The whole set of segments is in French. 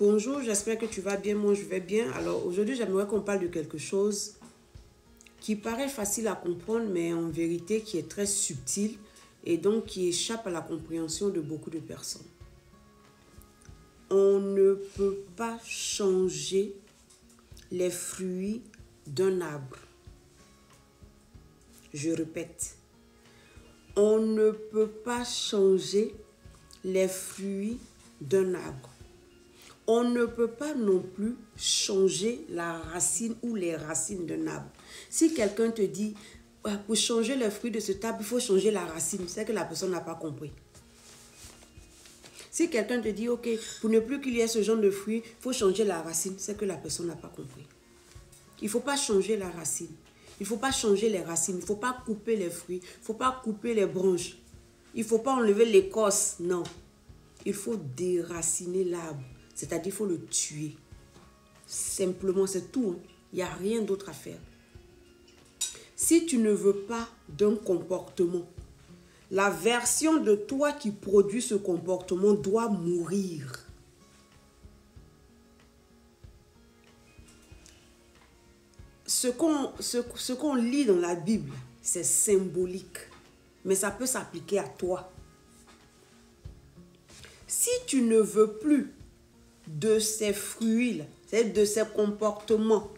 Bonjour, j'espère que tu vas bien, moi je vais bien. Alors aujourd'hui, j'aimerais qu'on parle de quelque chose qui paraît facile à comprendre, mais en vérité qui est très subtil et donc qui échappe à la compréhension de beaucoup de personnes. On ne peut pas changer les fruits d'un arbre. Je répète, on ne peut pas changer les fruits d'un arbre. On ne peut pas non plus changer la racine ou les racines d'un arbre. Si quelqu'un te dit, pour changer les fruits de cet arbre, il faut changer la racine, c'est que la personne n'a pas compris. Si quelqu'un te dit, ok, pour ne plus qu'il y ait ce genre de fruits, il faut changer la racine, c'est que la personne n'a pas compris. Il ne faut pas changer la racine. Il ne faut pas changer les racines. Il ne faut pas couper les fruits. Il ne faut pas couper les branches. Il ne faut pas enlever l'écorce. Non. Il faut déraciner l'arbre. C'est-à-dire qu'il faut le tuer. Simplement, c'est tout. Il n'y a rien d'autre à faire. Si tu ne veux pas d'un comportement, la version de toi qui produit ce comportement doit mourir. Ce qu'on lit dans la Bible, c'est symbolique. Mais ça peut s'appliquer à toi. Si tu ne veux plus de ces fruits-là, c'est-à-dire de ces comportements,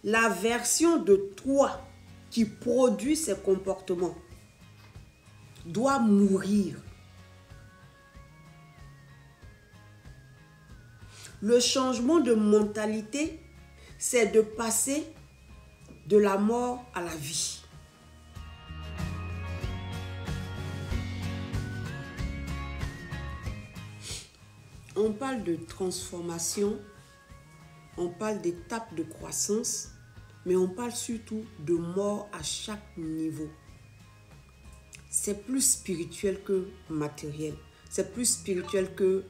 la version de toi qui produit ces comportements doit mourir. Le changement de mentalité, c'est de passer de la mort à la vie. On parle de transformation, on parle d'étapes de croissance, mais on parle surtout de mort à chaque niveau. C'est plus spirituel que matériel, c'est plus spirituel que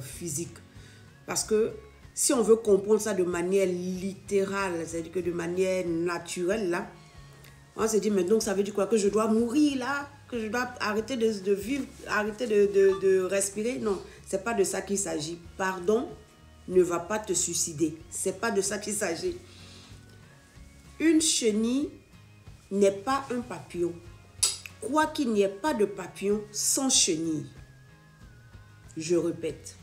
physique. Parce que si on veut comprendre ça de manière littérale, c'est-à-dire que de manière naturelle, là, on se dit, mais donc ça veut dire quoi? Que je dois mourir là? Que je dois arrêter de vivre, arrêter de respirer? Non, ce n'est pas de ça qu'il s'agit. Pardon ne va pas te suicider. Ce n'est pas de ça qu'il s'agit. Une chenille n'est pas un papillon. Quoi qu'il n'y ait pas de papillon sans chenille. Je répète.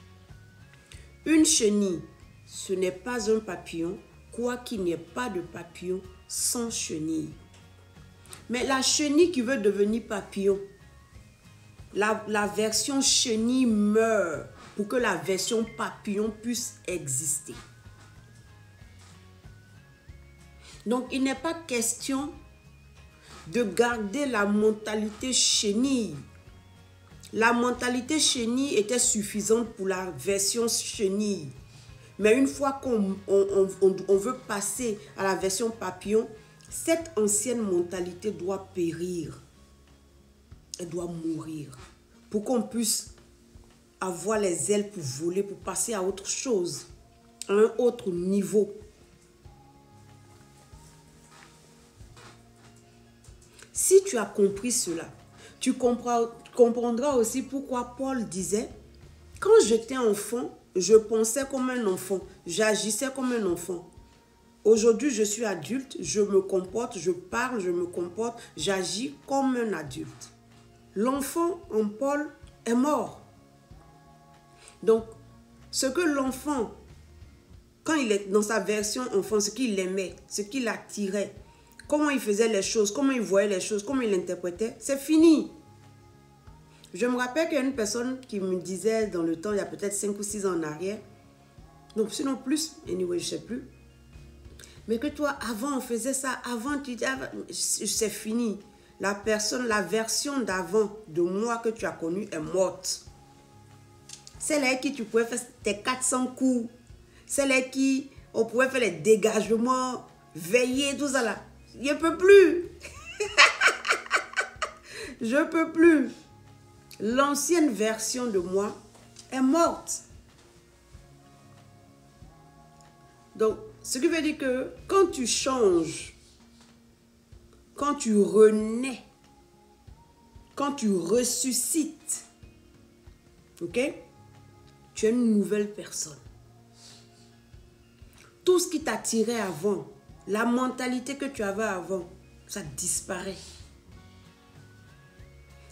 Une chenille, ce n'est pas un papillon, quoi qu'il n'y ait pas de papillon sans chenille. Mais la chenille qui veut devenir papillon, la version chenille meurt pour que la version papillon puisse exister. Donc, il n'est pas question de garder la mentalité chenille. La mentalité chenille était suffisante pour la version chenille. Mais une fois qu'on veut passer à la version papillon, cette ancienne mentalité doit périr. Elle doit mourir. Pour qu'on puisse avoir les ailes pour voler, pour passer à autre chose, à un autre niveau. Si tu as compris cela, tu comprendras aussi pourquoi Paul disait, quand j'étais enfant, je pensais comme un enfant, j'agissais comme un enfant. Aujourd'hui, je suis adulte, je me comporte, je parle, je me comporte, j'agis comme un adulte. L'enfant en Paul est mort. Donc, ce que l'enfant, quand il est dans sa version enfant, ce qu'il aimait, ce qui l'attirait, comment il faisait les choses, comment il voyait les choses, comment il interprétait, c'est fini. Je me rappelle qu'il y a une personne qui me disait dans le temps, il y a peut-être 5 ou 6 ans en arrière, donc sinon plus, anyway, je ne sais plus, mais que toi, avant, on faisait ça, avant, tu dis, c'est fini. La personne, la version d'avant de moi que tu as connue est morte. Celle avec qui tu pouvais faire tes 400 coups, celle avec qui on pouvait faire les dégagements, veiller, tout ça là. Je ne peux plus. Je ne peux plus. L'ancienne version de moi est morte. Donc, ce qui veut dire que quand tu changes, quand tu renais, quand tu ressuscites, ok? tu es une nouvelle personne. Tout ce qui t'attirait avant, la mentalité que tu avais avant, ça disparaît.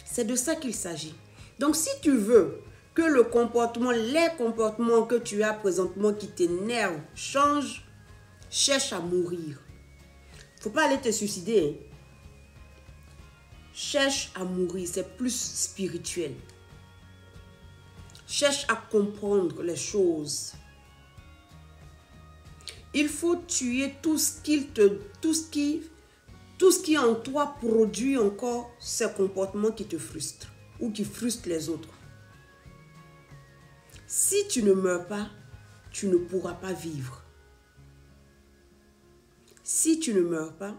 C'est de ça qu'il s'agit. Donc si tu veux que le comportement, les comportements que tu as présentement qui t'énervent changent, cherche à mourir. Il ne faut pas aller te suicider. Hein. Cherche à mourir, c'est plus spirituel. Cherche à comprendre les choses. Il faut tuer tout ce qui en toi produit encore ces comportements qui te frustrent ou qui frustrent les autres. Si tu ne meurs pas, tu ne pourras pas vivre. Si tu ne meurs pas,